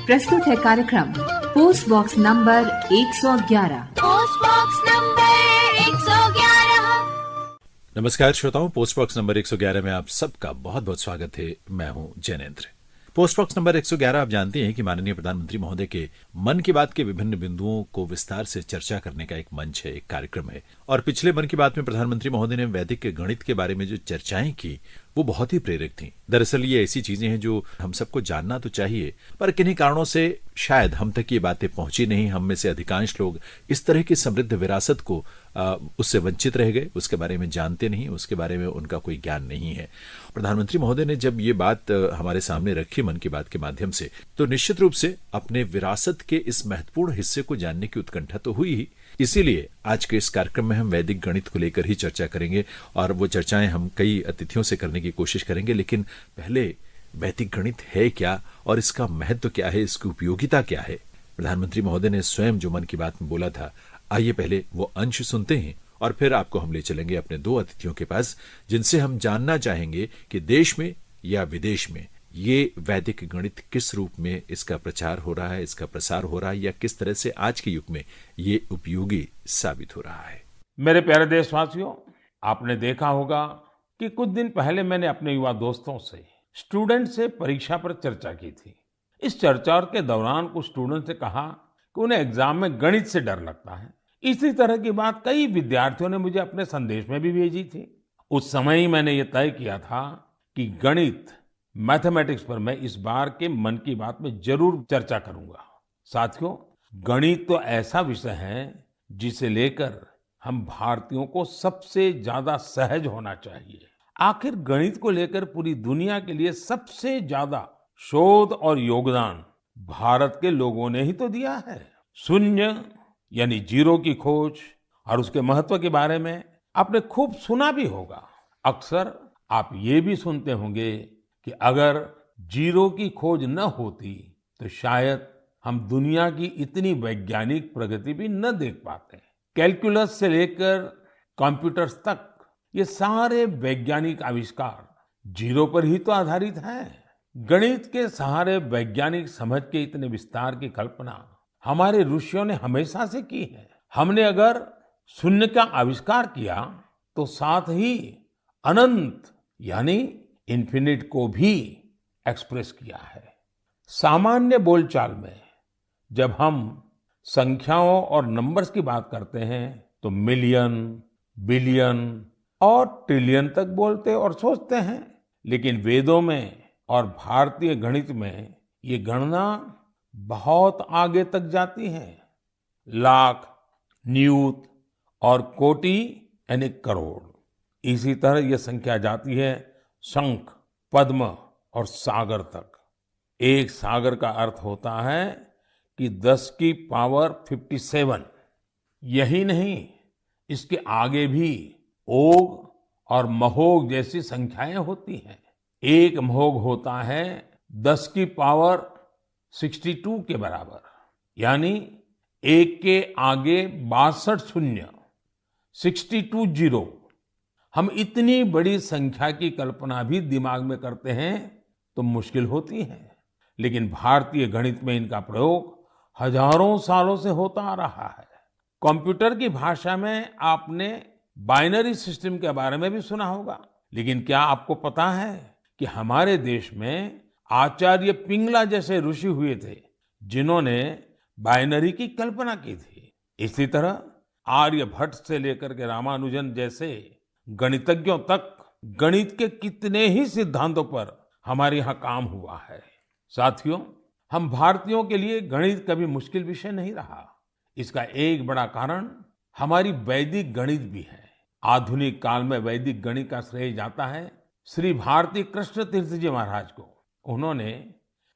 प्रस्तुत है कार्यक्रम post box number 111। Post box number 111। नमस्कार श्रोताओं, पोस्ट बॉक्स नंबर 111 में आप सबका बहुत बहुत स्वागत है। मैं हूं जैनेन्द्र। पोस्ट बॉक्स नंबर 111 आप जानते हैं कि माननीय प्रधानमंत्री महोदय के मन की बात के विभिन्न बिंदुओं को विस्तार से चर्चा करने का एक मंच है, एक कार्यक्रम है। और पिछले मन की बात में प्रधानमंत्री महोदय ने वैदिक के गणित के बारे में जो चर्चाएं की वो बहुत ही प्रेरक थी। दरअसल ये ऐसी चीजें हैं जो हम सबको जानना तो चाहिए, पर किन्हीं कारणों से शायद हम तक ये बातें पहुंची नहीं। हम में से अधिकांश लोग इस तरह की समृद्ध विरासत को उससे वंचित रह गए, उसके बारे में जानते नहीं, उसके बारे में उनका कोई ज्ञान नहीं है। प्रधानमंत्री महोदय ने जब ये बात हमारे सामने रखी मन की बात के माध्यम से, तो निश्चित रूप से अपने विरासत के इस महत्वपूर्ण हिस्से को जानने की उत्कंठा तो हुई ही। इसीलिए आज के इस कार्यक्रम में हम वैदिक गणित को लेकर ही चर्चा करेंगे और वो चर्चाएं हम कई अतिथियों से करने की कोशिश करेंगे। लेकिन पहले वैदिक गणित है क्या और इसका महत्व क्या है, इसकी उपयोगिता क्या है? प्रधानमंत्री महोदय ने स्वयं जो मन की बात में बोला था, आइए पहले वो अंश सुनते हैं और फिर आपको हम ले चलेंगे अपने दो अतिथियों के पास, जिनसे हम जानना चाहेंगे कि देश में या विदेश में ये वैदिक गणित किस रूप में इसका प्रचार हो रहा है, इसका प्रसार हो रहा है, या किस तरह से आज के युग में ये उपयोगी साबित हो रहा है। मेरे प्यारे देशवासियों, आपने देखा होगा कि कुछ दिन पहले मैंने अपने युवा दोस्तों से, स्टूडेंट से परीक्षा पर चर्चा की थी। इस चर्चा के दौरान कुछ स्टूडेंट से कहा कि उन्हें एग्जाम में गणित से डर लगता है। इसी तरह की बात कई विद्यार्थियों ने मुझे अपने संदेश में भी भेजी थी। उस समय ही मैंने ये तय किया था कि गणित, मैथमेटिक्स पर मैं इस बार के मन की बात में जरूर चर्चा करूंगा। साथियों, गणित तो ऐसा विषय है जिसे लेकर हम भारतीयों को सबसे ज्यादा सहज होना चाहिए। आखिर गणित को लेकर पूरी दुनिया के लिए सबसे ज्यादा शोध और योगदान भारत के लोगों ने ही तो दिया है। शून्य यानी जीरो की खोज और उसके महत्व के बारे में आपने खूब सुना भी होगा। अक्सर आप ये भी सुनते होंगे कि अगर जीरो की खोज न होती तो शायद हम दुनिया की इतनी वैज्ञानिक प्रगति भी न देख पाते। कैलकुलस से लेकर कंप्यूटर्स तक ये सारे वैज्ञानिक आविष्कार जीरो पर ही तो आधारित हैं। गणित के सहारे वैज्ञानिक समझ के इतने विस्तार की कल्पना हमारे ऋषियों ने हमेशा से की है। हमने अगर शून्य का आविष्कार किया तो साथ ही अनंत यानी इन्फिनिट को भी एक्सप्रेस किया है। सामान्य बोलचाल में जब हम संख्याओं और नंबर्स की बात करते हैं तो मिलियन, बिलियन और ट्रिलियन तक बोलते और सोचते हैं, लेकिन वेदों में और भारतीय गणित में ये गणना बहुत आगे तक जाती है। लाख, नियुत और कोटि यानी करोड़। इसी तरह यह संख्या जाती है शंख, पद्म और सागर तक। एक सागर का अर्थ होता है कि 10 की पावर 57। यही नहीं, इसके आगे भी ओघ और महोघ जैसी संख्याएं होती हैं। एक महोघ होता है 10 की पावर 62 के बराबर, यानी एक के आगे 62 शून्य, 62 जीरो। हम इतनी बड़ी संख्या की कल्पना भी दिमाग में करते हैं तो मुश्किल होती है, लेकिन भारतीय गणित में इनका प्रयोग हजारों सालों से होता आ रहा है। कंप्यूटर की भाषा में आपने बाइनरी सिस्टम के बारे में भी सुना होगा, लेकिन क्या आपको पता है कि हमारे देश में आचार्य पिंगला जैसे ऋषि हुए थे जिन्होंने बाइनरी की कल्पना की थी। इसी तरह आर्यभट्ट से लेकर के रामानुजन जैसे गणितज्ञों तक गणित के कितने ही सिद्धांतों पर हमारे यहाँ काम हुआ है। साथियों, हम भारतीयों के लिए गणित कभी मुश्किल विषय नहीं रहा। इसका एक बड़ा कारण हमारी वैदिक गणित भी है। आधुनिक काल में वैदिक गणित का श्रेय जाता है श्री भारती कृष्ण तीर्थ जी महाराज को। उन्होंने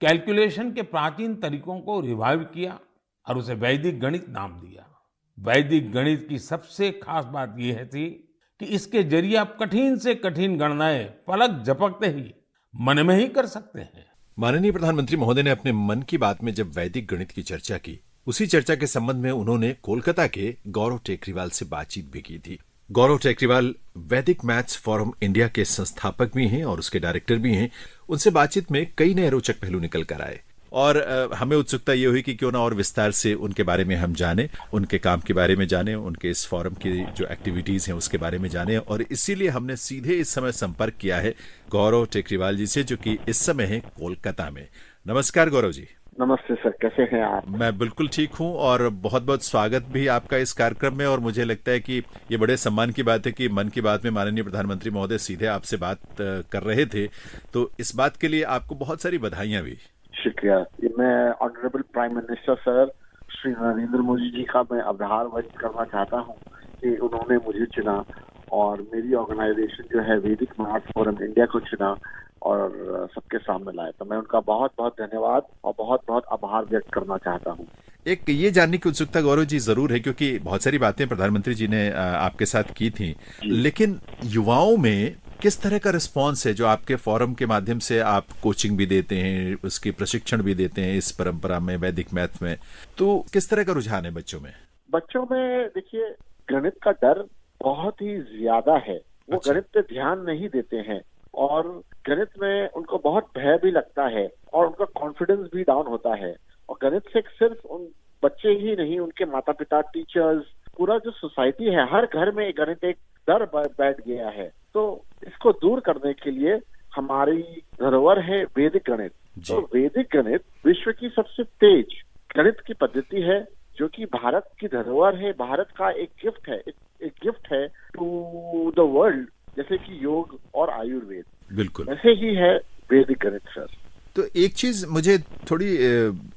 कैलकुलेशन के प्राचीन तरीकों को रिवाइव किया और उसे वैदिक गणित नाम दिया। वैदिक गणित की सबसे खास बात यह थी कि इसके जरिए आप कठिन से कठिन गणनाएं पलक झपकते ही मन में ही कर सकते हैं। माननीय प्रधानमंत्री महोदय ने अपने मन की बात में जब वैदिक गणित की चर्चा की, उसी चर्चा के संबंध में उन्होंने कोलकाता के गौरव टेकरीवाल से बातचीत भी की थी। गौरव टेकरीवाल वैदिक मैथ्स फोरम इंडिया के संस्थापक भी हैं और उसके डायरेक्टर भी हैं। उनसे बातचीत में कई नए रोचक पहलू निकल कर आए। और हमें उत्सुकता ये हुई कि क्यों ना और विस्तार से उनके बारे में हम जाने, उनके काम के बारे में जाने, उनके इस फोरम की जो एक्टिविटीज हैं उसके बारे में जाने, और इसीलिए हमने सीधे इस समय संपर्क किया है गौरव टेकरीवाल जी से, जो कि इस समय है कोलकाता में। नमस्कार गौरव जी। नमस्ते सर, कैसे हैं आप? मैं बिल्कुल ठीक हूं और बहुत बहुत स्वागत भी आपका इस कार्यक्रम में। और मुझे लगता है कि ये बड़े सम्मान की बात है कि मन की बात में माननीय प्रधानमंत्री महोदय सीधे आपसे बात कर रहे थे, तो इस बात के लिए आपको बहुत सारी बधाइयां भी। शुक्रिया। मैं honourable prime minister sir Shri Narendra Modi ji का मैं आभार व्यक्त करना चाहता हूं कि उन्होंने मुझे चुना और मेरी ऑर्गेनाइजेशन जो है वैदिक मैथ्स फोरम इंडिया को चुना और सबके सामने लाया। तो मैं उनका बहुत बहुत धन्यवाद और बहुत बहुत आभार व्यक्त करना चाहता हूँ। एक ये जानने की उत्सुकता गौरव जी जरूर है, क्योंकि बहुत सारी बातें प्रधानमंत्री जी ने आपके साथ की थी, लेकिन युवाओं में किस तरह का रिस्पांस है जो आपके फोरम के माध्यम से आप कोचिंग भी देते हैं, उसकी प्रशिक्षण भी देते हैं इस परंपरा में, वैदिक मैथ में, तो किस तरह का रुझान है बच्चों में? बच्चों में देखिए, गणित का डर बहुत ही ज्यादा है। वो अच्छा। गणित पे ध्यान नहीं देते हैं और गणित में उनको बहुत भय भी लगता है और उनका कॉन्फिडेंस भी डाउन होता है। और गणित से सिर्फ उन बच्चे ही नहीं, उनके माता पिता, टीचर्स, पूरा जो सोसाइटी है, हर घर में गणित एक डर बैठ गया है। तो इसको दूर करने के लिए हमारी धरोहर है वैदिक गणित। तो वैदिक गणित विश्व की सबसे तेज गणित की पद्धति है, जो कि भारत की धरोहर है, भारत का एक गिफ्ट है, एक गिफ्ट है टू द वर्ल्ड, जैसे कि योग और आयुर्वेद। बिल्कुल वैसे ही है वैदिक गणित सर। तो एक चीज मुझे थोड़ी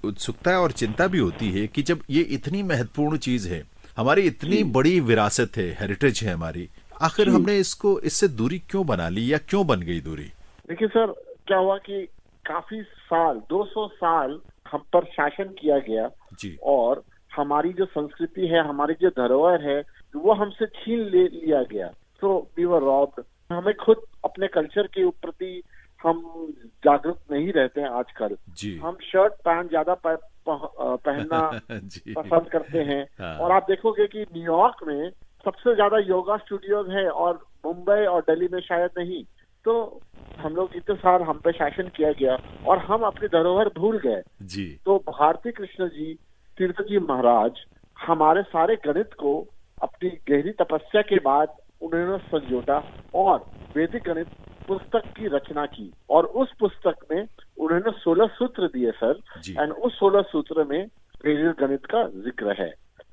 उत्सुकता और चिंता भी होती है कि जब ये इतनी महत्वपूर्ण चीज है, हमारी इतनी बड़ी विरासत है, हेरिटेज है हमारी, आखिर हमने इससे दूरी क्यों बना ली या क्यों बन गई दूरी? देखिए सर, क्या हुआ कि काफी साल, 200 साल हम पर शासन किया गया जी। और हमारी जो संस्कृति है, हमारी जो धरोहर है, वो हमसे छीन लिया गया। तो वी वर रॉब्ड। हमें खुद अपने कल्चर के प्रति हम जागरूक नहीं रहते हैं आजकल। हम शर्ट पैंट ज्यादा पहनना पसंद करते हैं। हाँ। और आप देखोगे कि न्यूयॉर्क में सबसे ज्यादा योगा स्टूडियोज है और मुंबई और दिल्ली में शायद नहीं। तो हम लोग इतने साल हम पे शासन किया गया और हम अपनी धरोहर भूल गए जी। तो भारती कृष्ण जी, तीर्थ जी महाराज हमारे सारे गणित को अपनी गहरी तपस्या के बाद उन्होंने संजोटा और वैदिक गणित पुस्तक की रचना की। और उस पुस्तक में उन्होंने 16 सूत्र दिए सर, एंड उस 16 सूत्र में वैदिक गणित का जिक्र है,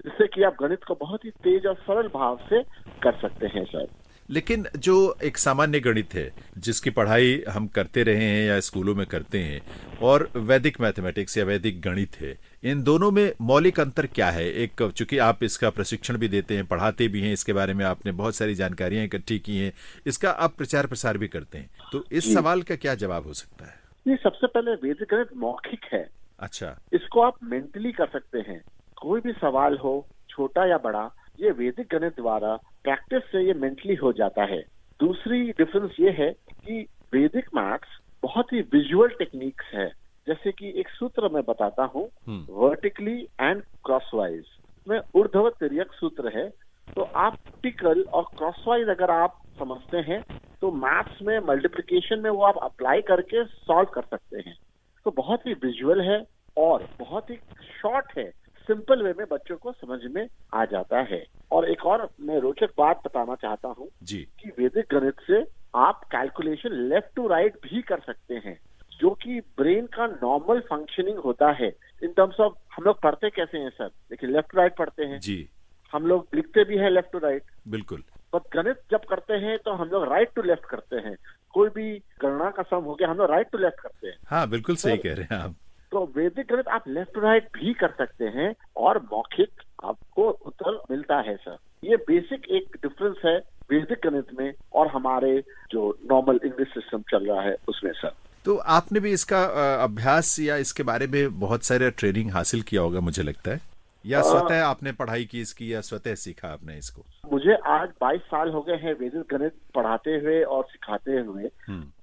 जिससे कि आप गणित को बहुत ही तेज और सरल भाव से कर सकते हैं सर। लेकिन जो एक सामान्य गणित है, जिसकी पढ़ाई हम करते रहे हैं या स्कूलों में करते हैं, और वैदिक मैथमेटिक्स या वैदिक गणित है, इन दोनों में मौलिक अंतर क्या है? एक, चूंकि आप इसका प्रशिक्षण भी देते हैं, पढ़ाते भी हैं, इसके बारे में आपने बहुत सारी जानकारियां इकट्ठी की हैं, इसका आप प्रचार प्रसार भी करते हैं, तो इस सवाल का क्या जवाब हो सकता है? ये सबसे पहले वैदिक गणित मौखिक है। अच्छा। इसको आप मेंटली कर सकते हैं। कोई भी सवाल हो, छोटा या बड़ा, ये वैदिक गणित द्वारा प्रैक्टिस से ये मेंटली हो जाता है। दूसरी डिफरेंस ये है कि वैदिक मैथ्स बहुत ही विजुअल टेक्निक्स है। जैसे कि एक सूत्र मैं बताता हूँ, वर्टिकली एंड क्रॉसवाइज में ऊर्ध्व तिर्यक सूत्र है। तो आप वर्टिकल और क्रॉसवाइज अगर आप समझते हैं तो मैथ्स में मल्टीप्लिकेशन में वो आप अप्लाई करके सॉल्व कर सकते हैं। तो बहुत ही विजुअल है और बहुत ही शॉर्ट है, सिंपल वे में बच्चों को समझ में आ जाता है। और एक और मैं रोचक बात बताना चाहता हूँ कि वैदिक गणित से आप कैलकुलेशन लेफ्ट टू राइट भी कर सकते हैं, जो कि ब्रेन का नॉर्मल फंक्शनिंग होता है। इन टर्म्स ऑफ हम लोग पढ़ते कैसे हैं सर? देखिए, लेफ्ट टू राइट पढ़ते हैं जी। हम लोग लिखते भी हैं लेफ्ट टू राइट, बिल्कुल। पर गणित जब करते हैं तो हम लोग राइट टू लेफ्ट करते हैं। कोई भी गणना का सम हो गया, हम लोग राइट टू लेफ्ट करते हैं। हाँ, बिल्कुल सही कह रहे हैं आप। तो वैदिक गणित आप लेफ्ट टू राइट भी कर सकते हैं और मौखिक आपको उत्तर मिलता है सर। ये बेसिक एक डिफरेंस है वैदिक गणित में और हमारे जो नॉर्मल इंग्लिश सिस्टम चल रहा है उसमें सर। तो आपने भी इसका अभ्यास या इसके बारे में बहुत सारे ट्रेनिंग हासिल किया होगा मुझे लगता है, या स्वतः आपने पढ़ाई की इसकी, या स्वतः सीखा आपने इसको? मुझे आज 22 साल हो गए हैं वैदिक गणित पढ़ाते हुए और सिखाते हुए।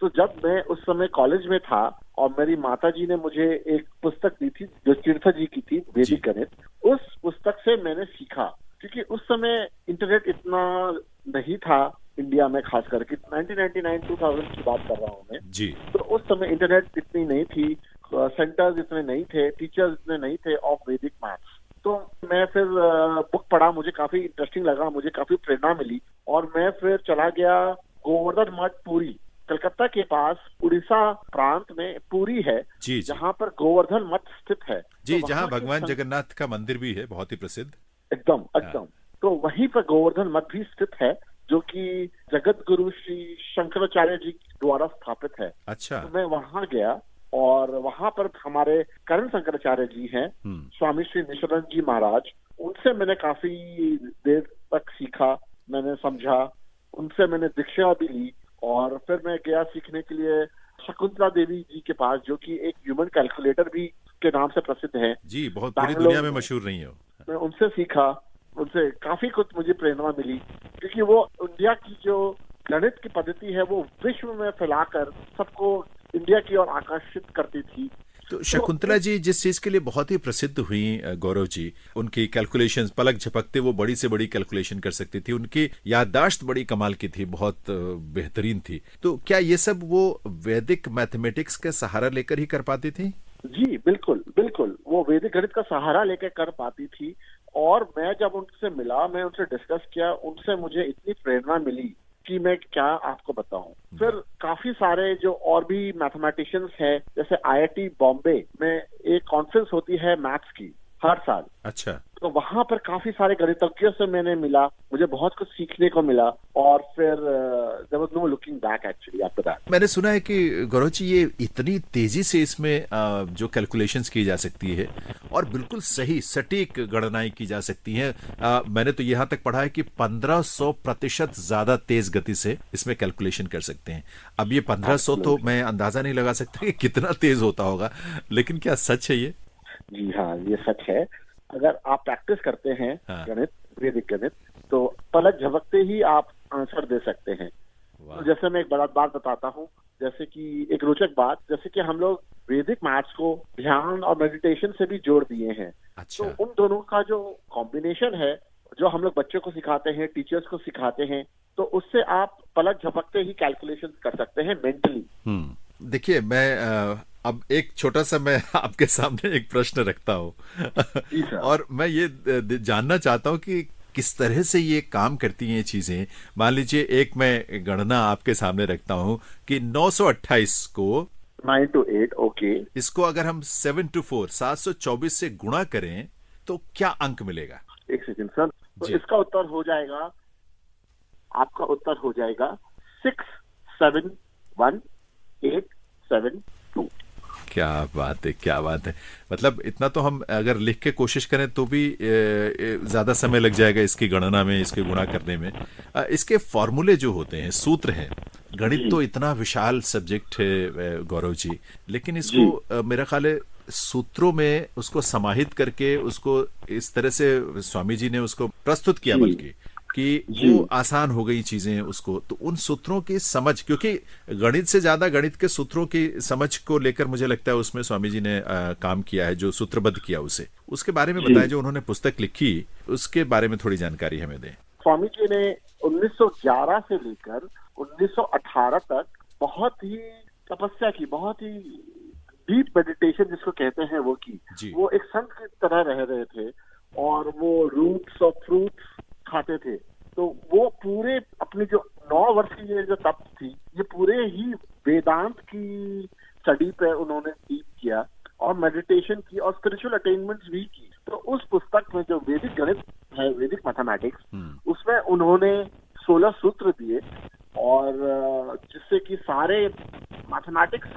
तो जब मैं उस समय कॉलेज में था और मेरी माता जी ने मुझे एक पुस्तक दी थी जो तीर्थ जी की थी, वैदिक गणित, उस पुस्तक से मैंने सीखा। क्योंकि उस समय इंटरनेट इतना नहीं था इंडिया में, खास करके 1999-2000 की बात कर रहा हूँ मैं जी। तो उस समय इंटरनेट इतनी नहीं थी, सेंटर्स इतने नहीं थे, टीचर्स इतने नहीं थे ऑफ वैदिक मैथ्स। तो मैं फिर बुक पढ़ा, मुझे काफी इंटरेस्टिंग लगा, मुझे काफी प्रेरणा मिली और मैं फिर चला गया गोवर्धन मठ पुरी, कलकत्ता के पास उड़ीसा प्रांत में पुरी है, जी। जहाँ पर गोवर्धन मठ स्थित है जी, तो जहाँ भगवान जगन्नाथ का मंदिर भी है, बहुत ही प्रसिद्ध। एकदम एकदम। तो वहीं पर गोवर्धन मठ भी स्थित है, जो कि जगत गुरु श्री शंकराचार्य जी द्वारा स्थापित है। अच्छा। तो मैं वहां गया और वहां पर हमारे करण शंकराचार्य जी हैं, स्वामी श्री निशानंद जी महाराज, उनसे मैंने काफी देर तक सीखा, मैंने समझा, उनसे मैंने दीक्षा भी ली और फिर मैं गया सीखने के लिए शकुंतला देवी जी के पास, जो कि एक ह्यूमन कैलकुलेटर भी के नाम से प्रसिद्ध है जी, बहुत पूरी दुनिया में मशहूर रही है। मैं उनसे सीखा, उनसे काफी कुछ मुझे प्रेरणा मिली, क्योंकि वो इंडिया की जो गणित की पद्धति है वो विश्व में फैलाकर सबको इंडिया की ओर आकर्षित करती थी। तो शकुंतला जी जिस चीज के लिए बहुत ही प्रसिद्ध हुई गौरव जी, उनकी कैलकुलेशंस पलक झपकते वो बड़ी से बड़ी कैलकुलेशन कर सकती थी, उनकी याददाश्त बड़ी कमाल की थी, बहुत बेहतरीन थी। तो क्या ये सब वो वैदिक मैथमेटिक्स का सहारा लेकर ही कर पाती थी? जी बिल्कुल बिल्कुल, वो वैदिक गणित का सहारा लेकर कर पाती थी। और मैं जब उनसे मिला, मैं उनसे डिस्कस किया, उनसे मुझे इतनी प्रेरणा मिली कि मैं क्या आपको बताऊं। फिर काफी सारे जो और भी मैथमेटिशियंस हैं, जैसे IIT बॉम्बे में एक कॉन्फ्रेंस होती है मैथ्स की हर साल। अच्छा। तो वहां पर काफी सारे गणितज्ञों से मैंने मिला, मुझे बहुत कुछ सीखने को मिला और फिर there was no looking back actually after that. मैंने सुना है कि गौरव जी ये इतनी तेजी से इसमें जो कैलकुलेशंस की जा सकती है और बिल्कुल सही सटीक गणनाएं की जा सकती हैं, मैंने तो यहाँ तक पढ़ा है कि 1500% ज्यादा तेज गति से इसमें कैलकुलेशन कर सकते हैं। अब ये 1500 तो मैं अंदाजा नहीं लगा सकता कि कितना तेज होता होगा, लेकिन क्या सच है ये? जी हाँ, ये सच है। अगर आप प्रैक्टिस करते हैं गणित, वैदिक गणित, तो पलक झपकते ही आप आंसर दे सकते हैं। तो जैसे मैं एक बड़ा बात बताता हूँ, जैसे कि एक रोचक बात, जैसे कि हम लोग वैदिक मैथ्स को ध्यान और मेडिटेशन से भी जोड़ दिए हैं। अच्छा। तो उन दोनों का जो कॉम्बिनेशन है, जो हम लोग बच्चों को सिखाते हैं, टीचर्स को सिखाते हैं, तो उससे आप पलक झपकते ही कैलकुलेशन कर सकते हैं मेंटली। देखिए, मैं अब एक छोटा सा मैं आपके सामने एक प्रश्न रखता हूँ और मैं ये जानना चाहता हूँ कि किस तरह से ये काम करती हैं ये चीजें। मान लीजिए एक मैं गणना आपके सामने रखता हूँ कि 928 को 9 to 8, ओके, इसको अगर हम 7 to 4 724 से गुणा करें तो क्या अंक मिलेगा? एक सेकंड सर, तो इसका उत्तर हो जाएगा, आपका उत्तर हो जाएगा 671,872। क्या बात है, क्या बात है। मतलब इतना तो हम अगर लिख के कोशिश करें तो भी ज्यादा समय लग जाएगा इसकी गणना में, इसके गुणा करने में। इसके फॉर्मूले जो होते हैं, सूत्र हैं, गणित तो इतना विशाल सब्जेक्ट है गौरव जी, लेकिन इसको मेरा ख्याल है सूत्रों में उसको समाहित करके उसको इस तरह से स्वामी जी ने उसको प्रस्तुत किया, बल्कि कि वो आसान हो गई चीजें उसको। तो उन सूत्रों की समझ, क्योंकि गणित से ज्यादा गणित के सूत्रों की समझ को लेकर मुझे लगता है उसमें स्वामी जी ने काम किया है, जो सूत्रबद्ध किया उसे, उसके बारे में बताएं। जो उन्होंने पुस्तक लिखी उसके बारे में थोड़ी जानकारी हमें दें। स्वामी जी ने 1911 से लेकर 1918 तक बहुत ही तपस्या की, बहुत ही डीप मेडिटेशन जिसको कहते हैं वो की। वो एक संत की तरह रह रहे थे और वो रूट्स और फ्रूट्स खाते थे। तो वो पूरे अपनी जो 9 वर्ष की ये जो तप थी, ये पूरे ही वेदांत की स्टडी पे उन्होंने डीप किया और मेडिटेशन की और स्पिरिचुअल अटेनमेंट्स भी की। तो उस पुस्तक में जो वैदिक गणित है, वैदिक मैथमेटिक्स, उसमें उन्होंने 16 सूत्र दिए और जिससे कि सारे मैथमेटिक्स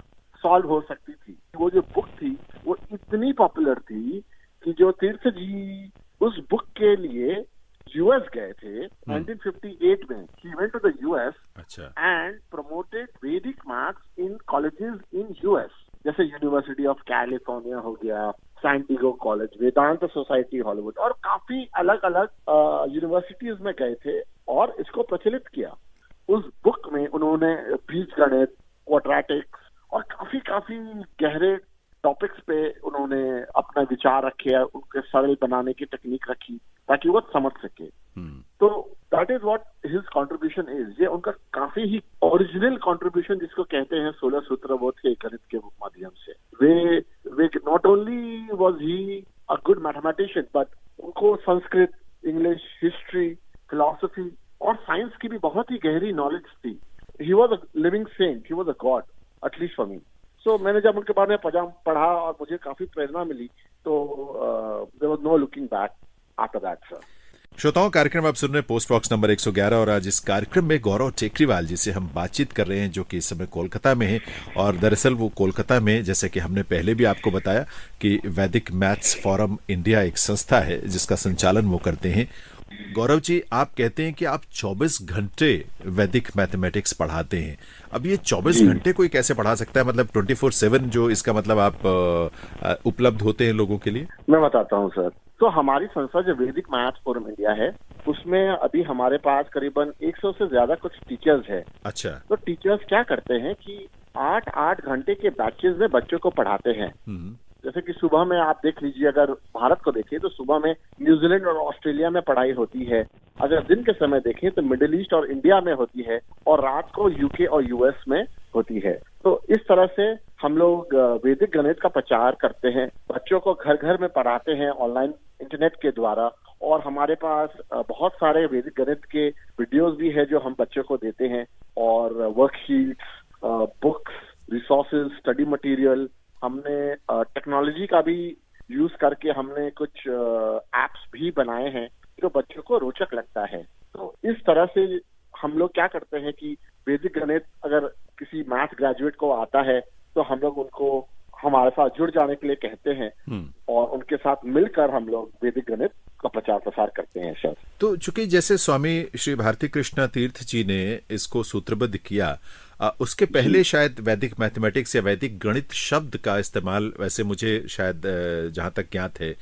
सॉल्व हो सकती थी। वो जो बुक थी वो इतनी पॉपुलर थी कि जो तीर्थ जी उस बुक के लिए यूएस गए थे 1958 में। He went to the US and promoted Vedic maths in colleges in US, जैसे यूनिवर्सिटी ऑफ कैलिफोर्निया हो गया, सैन डिएगो कॉलेज, वेदांत सोसाइटी हॉलीवुड और काफी अलग अलग यूनिवर्सिटीज में गए थे और इसको प्रचलित किया। उस बुक में उन्होंने बीजगणित, क्वाड्रेटिक्स और काफी गहरे टॉपिक्स पे उन्होंने अपना विचार रखे, उनके सरल बनाने की टेक्निक रखी ताकि वो समझ सके। तो that is what his contribution is. ये उनका काफी ही ओरिजिनल कंट्रीब्यूशन जिसको कहते हैं 16 सूत्र वो थे गणित के माध्यम से। वे not only was he a good mathematician but उनको संस्कृत, इंग्लिश, हिस्ट्री, फिलोसफी और साइंस की भी बहुत ही गहरी नॉलेज थी। He was a living saint, he was a god, at least for me. So मैंने जब उनके बारे में पढ़ा और मुझे काफी प्रेरणा मिली, तो there was no looking back after that sir. श्रोताओं, कार्यक्रम आप सुन रहे हैं पोस्ट बॉक्स नंबर 111 और आज इस कार्यक्रम में गौरव टेकरीवाल जिसे हम बातचीत कर रहे हैं, जो कि इस समय कोलकाता में है। और दरअसल वो कोलकाता में, जैसे कि हमने पहले भी आपको बताया कि वैदिक मैथ्स फोरम इंडिया एक संस्था है जिसका संचालन वो करते हैं। गौरव जी, आप कहते हैं कि आप 24 घंटे वैदिक मैथमेटिक्स पढ़ाते हैं। अब ये 24 घंटे कोई कैसे पढ़ा सकता है? मतलब 24/7 जो इसका मतलब आप उपलब्ध होते हैं लोगों के लिए? मैं बताता हूँ सर। तो हमारी संस्था जो वैदिक मैथ्स फोरम इंडिया है, उसमें अभी हमारे पास करीबन 100 से ज्यादा कुछ टीचर्स है। अच्छा। तो टीचर्स क्या करते हैं कि 8-8 घंटे के बैचेस में बच्चों को पढ़ाते हैं। जैसे कि सुबह में आप देख लीजिए, अगर भारत को देखें तो सुबह में न्यूजीलैंड और ऑस्ट्रेलिया में पढ़ाई होती है। अगर दिन के समय देखें तो मिडिल ईस्ट और इंडिया में होती है, और रात को यूके और यूएस में होती है। तो इस तरह से हम लोग वैदिक गणित का प्रचार करते हैं, बच्चों को घर घर में पढ़ाते हैं ऑनलाइन इंटरनेट के द्वारा। और हमारे पास बहुत सारे वैदिक गणित के वीडियोस भी है जो हम बच्चों को देते हैं, और worksheets, books, resources, study material. हमने टेक्नोलॉजी का भी यूज करके हमने कुछ एप्स भी बनाए हैं जो बच्चों को रोचक लगता है। तो इस तरह से हम लोग क्या करते हैं कि वैदिक गणित अगर किसी मैथ ग्रेजुएट को आता है तो हम लोग उनको हमारे साथ जुड़ जाने के लिए कहते हैं, और उनके साथ मिलकर हम लोग वैदिक गणित का प्रचार प्रसार करते हैं सर। तो चूंकि जैसे स्वामी श्री भारती कृष्णा तीर्थ जी ने इसको सूत्रबद्ध किया, उसके पहले शायद वैदिक मैथमेटिक्स या वैदिक गणित शब्द का इस्तेमाल, वैसे मुझे शायद जहां तक ज्ञात है,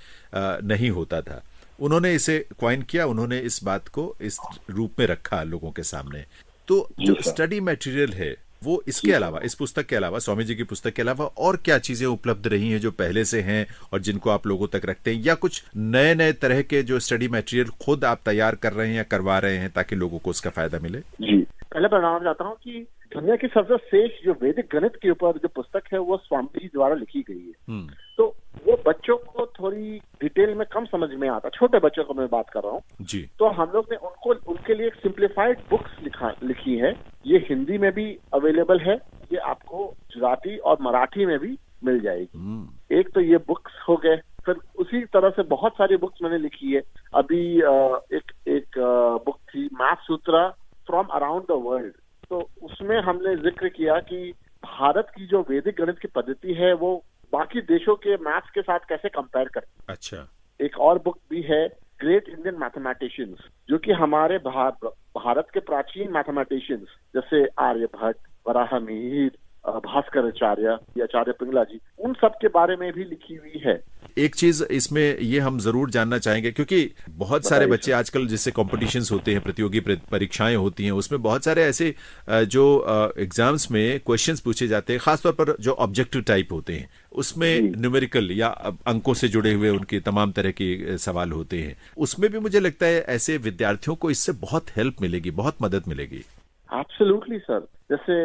नहीं होता था। उन्होंने इसे क्वाइन किया, उन्होंने इस बात को इस रूप में रखा लोगों के सामने। तो जो स्टडी मटेरियल है वो इसके अलावा, इस पुस्तक के अलावा, स्वामी जी की पुस्तक के अलावा और क्या चीजें उपलब्ध रही हैं जो पहले से हैं और जिनको आप लोगों तक रखते हैं, या कुछ नए नए तरह के जो स्टडी मटेरियल खुद आप तैयार कर रहे हैं या करवा रहे हैं ताकि लोगों को उसका फायदा मिले? जी, पहले बताना चाहता हूँ कि दुनिया की सबसे श्रेष्ठ जो वैदिक गणित के ऊपर जो पुस्तक है वो स्वामी जी द्वारा लिखी गई है। तो वो बच्चों को थोड़ी डिटेल में कम समझ में आता, छोटे बच्चों को मैं बात कर रहा हूँ जी। तो हम लोग ने उनके लिए एक सिंप्लीफाइड बुक्स लिखी है। ये हिंदी में भी अवेलेबल है, ये आपको गुजराती और मराठी में भी मिल जाएगी। एक तो ये बुक्स हो गए, फिर उसी तरह से बहुत सारी बुक्स मैंने लिखी है। अभी एक बुक थी मैथ सूत्र फ्रॉम अराउंड द वर्ल्ड, तो उसमें हमने जिक्र किया कि भारत की जो वैदिक गणित की पद्धति है वो बाकी देशों के मैथ्स के साथ कैसे कंपेयर करती है। अच्छा। एक और बुक भी है ग्रेट इंडियन मैथमेटिशियंस, जो कि हमारे भारत के प्राचीन मैथमेटिशियंस जैसे आर्यभट्ट, वराहमिहिर, भास्कराचार्य, आचार्य पिंगला जी, उन सब के बारे में भी लिखी हुई है। एक चीज इसमें ये हम जरूर जानना चाहेंगे, क्योंकि बहुत सारे बच्चे आजकल जैसे कॉम्पिटिशन्स होते हैं, प्रतियोगी परीक्षाएं होती हैं, उसमें बहुत सारे ऐसे जो एग्जाम्स में क्वेश्चंस पूछे जाते हैं, खासतौर पर जो ऑब्जेक्टिव टाइप होते हैं, उसमें न्यूमेरिकल या अंकों से जुड़े हुए उनके तमाम तरह के सवाल होते हैं। उसमें भी मुझे लगता है ऐसे विद्यार्थियों को इससे बहुत हेल्प मिलेगी, बहुत मदद मिलेगी। Absolutely sir. जैसे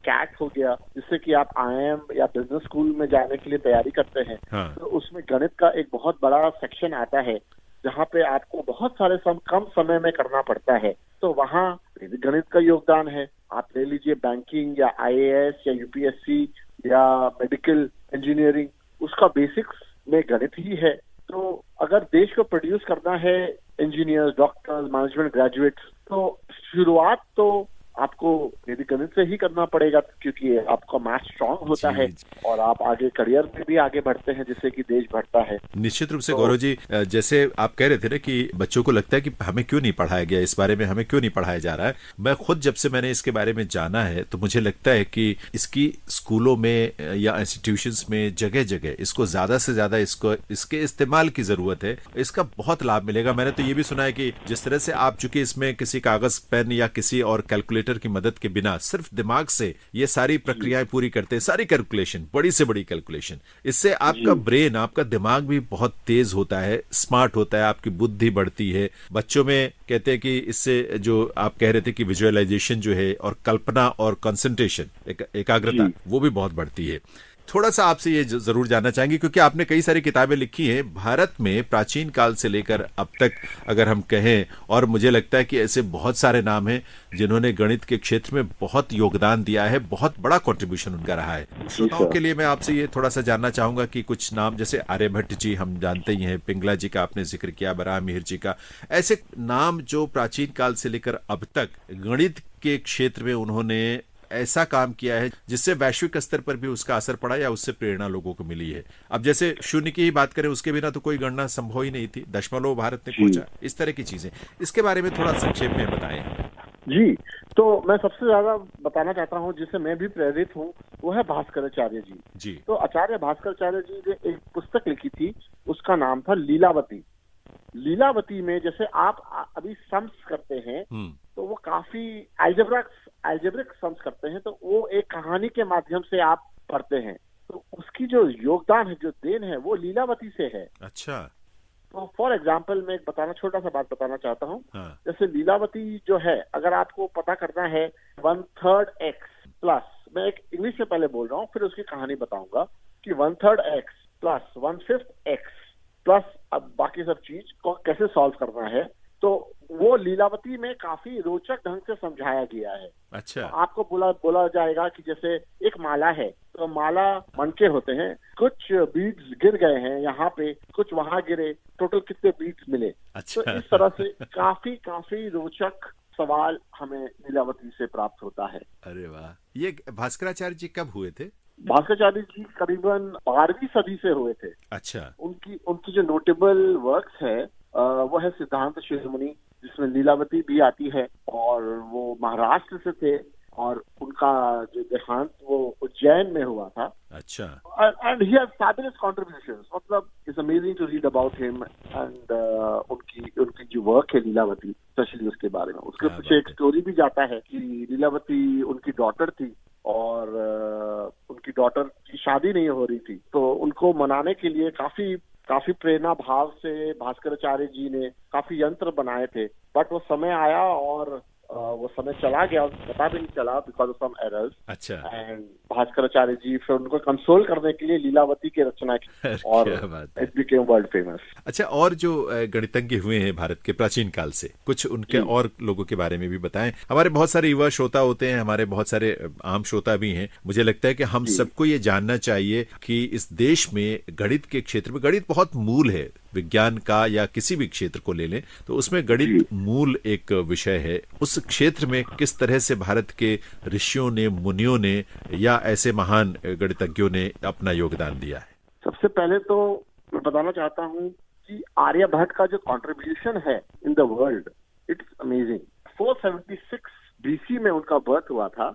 कैट हो गया, जिससे कि आप IIM या बिजनेस स्कूल में जाने के लिए तैयारी करते हैं। हाँ। तो उसमें गणित का एक बहुत बड़ा सेक्शन आता है जहाँ पे आपको बहुत सारे कम समय में करना पड़ता है। तो वहाँ गणित का योगदान है। आप ले लीजिए बैंकिंग या IAS या UPSC या मेडिकल इंजीनियरिंग, उसका बेसिक्स में गणित ही है। तो अगर देश को प्रोड्यूस करना है इंजीनियर्स, डॉक्टर्स, मैनेजमेंट ग्रेजुएट्स, तो शुरुआत तो आपको वैदिक गणित से ही करना पड़ेगा, क्योंकि आपका मैथ स्ट्रांग होता है और आप आगे करियर में भी आगे बढ़ते हैं, जिससे कि देश बढ़ता है। निश्चित रूप से गौरव जी, जैसे आप कह रहे थे ना कि बच्चों को लगता है कि हमें क्यों नहीं पढ़ाया गया, इस बारे में हमें क्यों नहीं पढ़ाया जा रहा है। मैं खुद जब से मैंने इसके बारे में जाना है तो मुझे लगता है कि इसकी स्कूलों में या इंस्टीट्यूशंस में जगह जगह इसको ज्यादा से ज्यादा इसके इस्तेमाल की जरूरत है। इसका बहुत लाभ मिलेगा। मैंने तो ये भी सुना है कि जिस तरह से आप चूंकि इसमें किसी कागज पेन या किसी और कैलकुलेटर कैलकुलेटर की मदद के बिना सिर्फ दिमाग से ये सारी प्रक्रियाएं पूरी करते हैं, सारी कैलकुलेशन, बड़ी से बड़ी कैलकुलेशन। इससे आपका ब्रेन, आपका दिमाग भी बहुत तेज होता है, स्मार्ट होता है, आपकी बुद्धि बढ़ती है। बच्चों में कहते हैं कि इससे जो आप कह रहे थे कि विजुअलाइजेशन जो है और कल्पना और कंसंट्रेशन, एकाग्रता, वो भी बहुत बढ़ती है। थोड़ा सा आपसे ये जरूर जानना चाहेंगे, क्योंकि आपने कई सारी किताबें लिखी हैं भारत में प्राचीन काल से लेकर अब तक अगर हम कहें, और मुझे लगता है कि ऐसे बहुत सारे नाम हैं जिन्होंने गणित के क्षेत्र में बहुत योगदान दिया है, बहुत बड़ा कंट्रीब्यूशन उनका रहा है। श्रोताओं के लिए मैं आपसे ये थोड़ा सा जानना चाहूंगा कि कुछ नाम, जैसे आर्यभट्ट जी हम जानते ही हैं, पिंगला जी का आपने जिक्र किया, बराहमिहिर जी का, ऐसे नाम जो प्राचीन काल से लेकर अब तक गणित के क्षेत्र में उन्होंने ऐसा काम किया है जिससे वैश्विक स्तर पर भी उसका असर पड़ा या उससे प्रेरणा लोगों को मिली है। अब जैसे शून्य की ही बात करें, उसके बिना तो कोई गणना संभव ही नहीं थी, दशमलव भारत ने पहुंचा, इस तरह की चीजें, इसके बारे में थोड़ा संक्षेप में बताएं। जी, तो मैं सबसे ज्यादा बताना चाहता हूँ, जिससे मैं भी प्रेरित हूँ, वो है भास्कराचार्य जी। तो आचार्य भास्कराचार्य जी ने एक पुस्तक लिखी थी, उसका नाम था लीलावती। लीलावती में जैसे आप अभी सम्स करते हैं, तो वो काफी एल्जेब्रिक सम्स करते हैं, तो वो एक कहानी के माध्यम से आप पढ़ते हैं, तो उसकी जो योगदान है, जो देन है, वो लीलावती से है। अच्छा। तो फॉर एग्जाम्पल मैं एक छोटा सा बात बताना चाहता हूँ। जैसे लीलावती जो है, अगर आपको पता करना है 1/3 x प्लस, मैं एक इंग्लिश में पहले बोल रहा हूँ, फिर उसकी कहानी बताऊंगा कि 1/3 x प्लस 1/5 x प्लस अब बाकी सब चीज को कैसे सॉल्व करना है, तो वो लीलावती में काफी रोचक ढंग से समझाया गया है। अच्छा। तो आपको बोला जाएगा कि जैसे एक माला है, तो माला मनके होते हैं, कुछ बीड्स गिर गए हैं यहाँ पे, कुछ वहां गिरे, टोटल कितने बीड्स मिले। अच्छा। तो इस तरह से काफी रोचक सवाल हमें लीलावती से प्राप्त होता है। अरे वाह। ये भास्कराचार्य जी कब हुए थे? भास्कराचार्य जी करीबन 12वीं सदी से हुए थे। अच्छा। उनकी जो नोटेबल वर्क्स है वो है सिद्धांत शिरोमणि, जिसमें लीलावती भी आती है, और वो महाराष्ट्र से थे, और उनका जो देहांत वो उज्जैन में हुआ था। अच्छा। And he has fabulous contributions, मतलब it's amazing to read about him, and उनकी जो वर्क है लीलावती, स्पेशली उसके बारे में, उसके पीछे एक स्टोरी भी जाता है कि लीलावती उनकी डॉटर थी, और उनकी डॉटर की शादी नहीं हो रही थी, तो उनको मनाने के लिए काफी प्रेरणा भाव से भास्कराचार्य जी ने काफी यंत्र बनाए थे, बट वो समय आया और वो समय चला गया, पता भी नहीं चला, बिकॉज ऑफ सम एरर्स। अच्छा। एंड भास्कराचार्य जी फिर उनको कंसोल करने के लिए लीलावती की रचना की, और इट बिकेम वर्ल्ड फेमस। अच्छा, और जो गणितज्ञ हुए हैं भारत के प्राचीन काल से, कुछ उनके और लोगों के बारे में भी बताएं। हमारे बहुत सारे युवा श्रोता होते हैं, हमारे बहुत सारे आम श्रोता भी हैं। मुझे लगता है कि हम सबको ये जानना चाहिए कि इस देश में गणित के क्षेत्र में, गणित बहुत मूल है, विज्ञान का या किसी भी क्षेत्र को ले लें तो उसमें गणित मूल एक विषय है। उस क्षेत्र में किस तरह से भारत के ऋषियों ने, मुनियों ने या ऐसे महान गणितज्ञों ने अपना योगदान दिया है? सबसे पहले तो मैं बताना चाहता हूँ कि आर्यभट्ट का जो कंट्रीब्यूशन है in the world, it's amazing. 476 BC में उनका बर्थ हुआ था,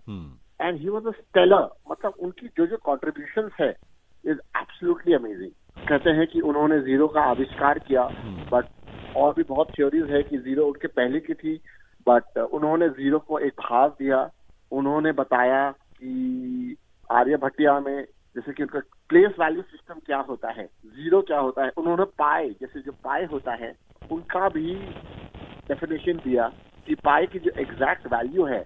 and he was a stellar, मतलब उनकी जो कंट्रीब्यूशन है इज एब्सोल्युटली अमेजिंग। कहते हैं कि उन्होंने जीरो का आविष्कार किया, बट और भी बहुत थ्योरीज है कि जीरो उनके पहले की थी, बट उन्होंने जीरो को एक भाव दिया। उन्होंने बताया कि आर्यभट्टिया में जैसे कि उनका प्लेस वैल्यू सिस्टम क्या होता है, जीरो क्या होता है। उन्होंने पाई, जैसे जो पाई होता है, उनका भी डेफिनेशन दिया कि पाई की जो एग्जैक्ट वैल्यू है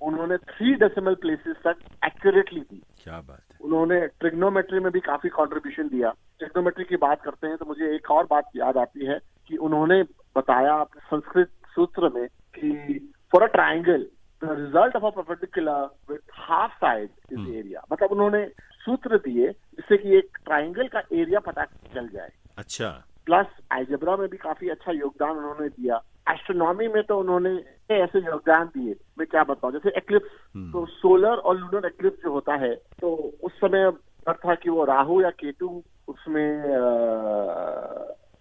उन्होंने 3 डेसिमल प्लेसेस तक एक्यूरेटली दी। क्या बात है। उन्होंने ट्रिग्नोमेट्री में भी काफी कंट्रीब्यूशन दिया। ट्रिग्नोमेट्री की बात करते हैं तो मुझे एक और बात याद आती है कि उन्होंने बताया अपने संस्कृत सूत्र में कि for a triangle the result of a perpendicular with half side is area, मतलब उन्होंने सूत्र दिए जिससे कि एक ट्राइंगल का एरिया पता चल जाए। अच्छा। प्लस अलजेब्रा में भी काफी अच्छा योगदान उन्होंने दिया। एस्ट्रोनॉमी में तो उन्होंने ऐसे योगदान दिए, मैं क्या बताऊं, जैसे एक्लिप्स, तो सोलर और लूनर एक्लिप्स जो होता है, तो उस समय था कि वो राहु या केतु उसमें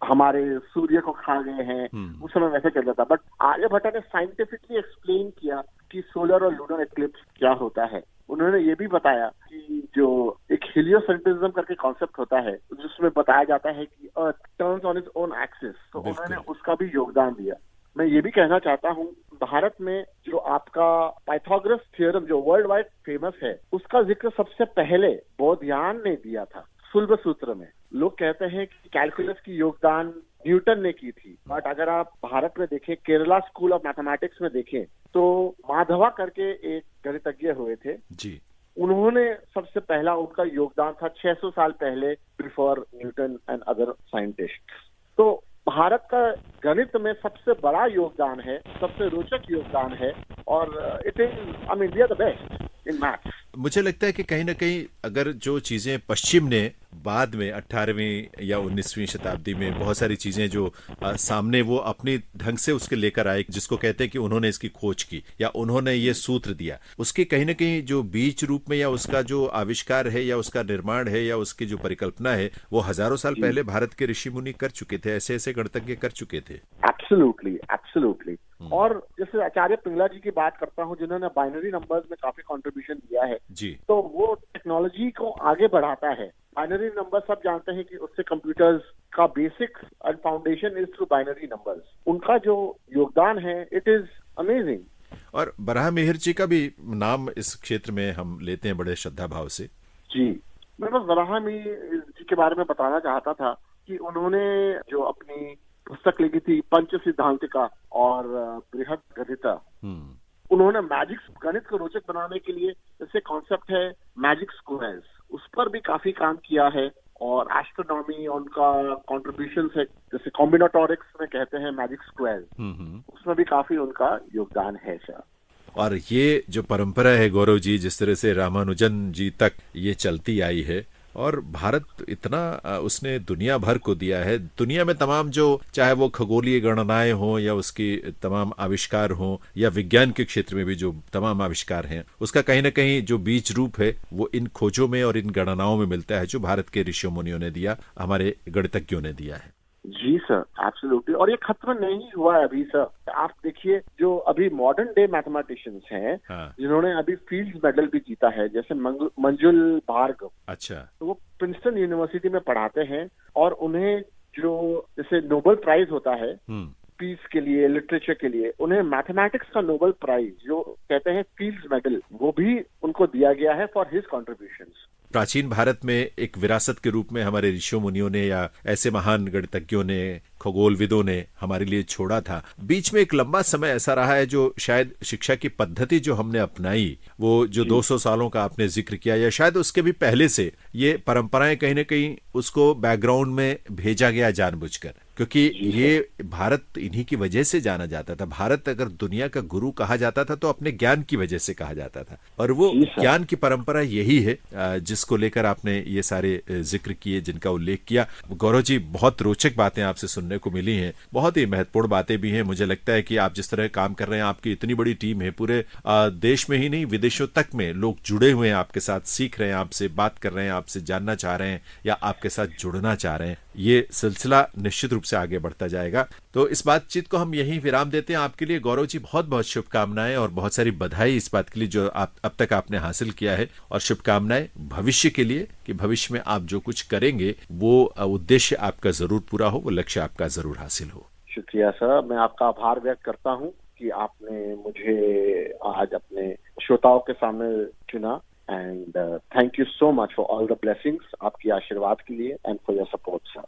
हमारे सूर्य को खा गए हैं, उस समय वैसे चल रहा था। बट आर्यभट्ट ने साइंटिफिकली एक्सप्लेन किया कि सोलर और लूनर एक्लिप्स क्या होता है। उन्होंने ये भी बताया कि जो एक हेलियोसेंट्रिज्म करके कॉन्सेप्ट होता है, जिसमें बताया जाता है कि earth turns on its own axis, तो उन्होंने उसका भी योगदान दिया। मैं ये भी कहना चाहता हूँ, भारत में जो आपका पाइथागोरस थ्योरम जो वर्ल्ड वाइड फेमस है, उसका जिक्र सबसे पहले बोधायन ने दिया था शुल्ब सूत्र में। लोग कहते हैं कि कैलकुलस की योगदान न्यूटन ने की थी, बट अगर आप भारत में देखें, केरला स्कूल ऑफ मैथमेटिक्स में देखें, तो माधवा करके एक गणितज्ञ हुए थे जी। उन्होंने सबसे पहला उनका योगदान था 600 साल पहले, before Newton and other scientist. तो भारत का गणित में सबसे बड़ा योगदान है, सबसे रोचक योगदान है, और it is I mean we are the best in maths. मुझे लगता है कि कहीं ना कहीं अगर जो चीजें पश्चिम ने बाद में 18वीं या 19वीं शताब्दी में बहुत सारी चीजें जो सामने वो अपनी ढंग से उसके लेकर आए, जिसको कहते हैं कि उन्होंने इसकी खोज की या उन्होंने ये सूत्र दिया, उसके कहीं ना कहीं जो बीज रूप में या उसका जो आविष्कार है या उसका निर्माण है या उसकी जो परिकल्पना है, वो हजारों साल पहले भारत के ऋषि मुनि कर चुके थे, ऐसे ऐसे गणितज्ञ कर चुके थे। Absolutely, absolutely. और जैसे आचार्य पिंगला जी की बात करता हूँ, जिन्होंने बाइनरी नंबर्स में काफी कंट्रीब्यूशन दिया है जी, तो वो टेक्नोलॉजी को आगे बढ़ाता है। बाइनरी नंबर सब जानते हैं कि उससे कंप्यूटर्स का basic and foundation is through binary numbers. उनका जो योगदान है, इट इज अमेजिंग। और बराह मिहिर जी का भी नाम इस क्षेत्र में हम लेते हैं बड़े श्रद्धा भाव से। जी, मैं बस बराह मिहिर जी के बारे में बताना चाहता था कि उन्होंने जो अपनी पुस्तक लिखी थी पंच सिद्धांतिका और बृहद गणिता, उन्होंने मैजिक गणित को रोचक बनाने के लिए जैसे कॉन्सेप्ट है मैजिक स्क्वायर्स, उस पर भी काफी काम किया है। और एस्ट्रोनॉमी उनका कॉन्ट्रीब्यूशन है, जैसे कॉम्बिनेटोरिक्स में कहते हैं मैजिक स्क्वायर्स, उसमें भी काफी उनका योगदान है सर। और ये जो परंपरा है गौरव जी, जिस तरह से रामानुजन जी तक ये चलती आई है, और भारत इतना उसने दुनिया भर को दिया है। दुनिया में तमाम जो चाहे वो खगोलीय गणनाएं हों या उसकी तमाम आविष्कार हों या विज्ञान के क्षेत्र में भी जो तमाम आविष्कार हैं, उसका कहीं ना कहीं जो बीज रूप है वो इन खोजों में और इन गणनाओं में मिलता है जो भारत के ऋषि मुनियों ने दिया, हमारे गणितज्ञों ने दिया है। जी सर, एब्सोल्युटली। और ये खत्म नहीं हुआ है अभी सर। आप देखिए जो अभी मॉडर्न डे मैथमेटिशियंस हैं, जिन्होंने अभी फील्ड्स मेडल भी जीता है, जैसे मंजुल भार्गव। अच्छा। तो वो प्रिंसटन यूनिवर्सिटी में पढ़ाते हैं और उन्हें जो जैसे नोबेल प्राइज होता है पीस के लिए, लिटरेचर के लिए, उन्हें मैथमेटिक्स का नोबेल प्राइज जो कहते हैं फील्ड्स मेडल, वो भी उनको दिया गया है फॉर हिज कॉन्ट्रीब्यूशंस। प्राचीन भारत में एक विरासत के रूप में हमारे ऋषियों मुनियों ने या ऐसे महान गणितज्ञों ने, खगोलविदों ने हमारे लिए छोड़ा था। बीच में एक लंबा समय ऐसा रहा है जो शायद शिक्षा की पद्धति जो हमने अपनाई, वो जो 200 सालों का आपने जिक्र किया, या शायद उसके भी पहले से ये परंपराएं कहीं ना कहीं उसको बैकग्राउंड में भेजा गया जानबूझकर, क्योंकि ये भारत इन्हीं की वजह से जाना जाता था। भारत अगर दुनिया का गुरु कहा जाता था तो अपने ज्ञान की वजह से कहा जाता था, और वो ज्ञान की परंपरा यही है जिसको लेकर आपने ये सारे जिक्र किए, जिनका उल्लेख किया। गौरव जी, बहुत रोचक बातें आपसे सुनने को मिली हैं, बहुत ही महत्वपूर्ण बातें भी हैं। मुझे लगता है कि आप जिस तरह काम कर रहे हैं, आपकी इतनी बड़ी टीम है, पूरे देश में ही नहीं विदेशों तक में लोग जुड़े हुए हैं आपके साथ, सीख रहे हैं, आपसे बात कर रहे हैं, आपसे जानना चाह रहे हैं या आपके साथ जुड़ना चाह रहे हैं। ये सिलसिला निश्चित रूप से आगे बढ़ता जाएगा। तो इस बातचीत को हम यहीं विराम देते हैं। आपके लिए गौरव जी बहुत बहुत शुभकामनाएं और बहुत सारी बधाई इस बात के लिए जो आप अब तक आपने हासिल किया है, और शुभकामनाएं भविष्य के लिए कि भविष्य में आप जो कुछ करेंगे वो उद्देश्य आपका जरूर पूरा हो, वो लक्ष्य आपका जरूर हासिल हो। शुक्रिया सर, मैं आपका आभार व्यक्त करता हूँ कि आपने मुझे आज अपने श्रोताओं के सामने चुना। And thank you so much for all the blessings, आपकी आशीर्वाद के लिए and for your support, sir.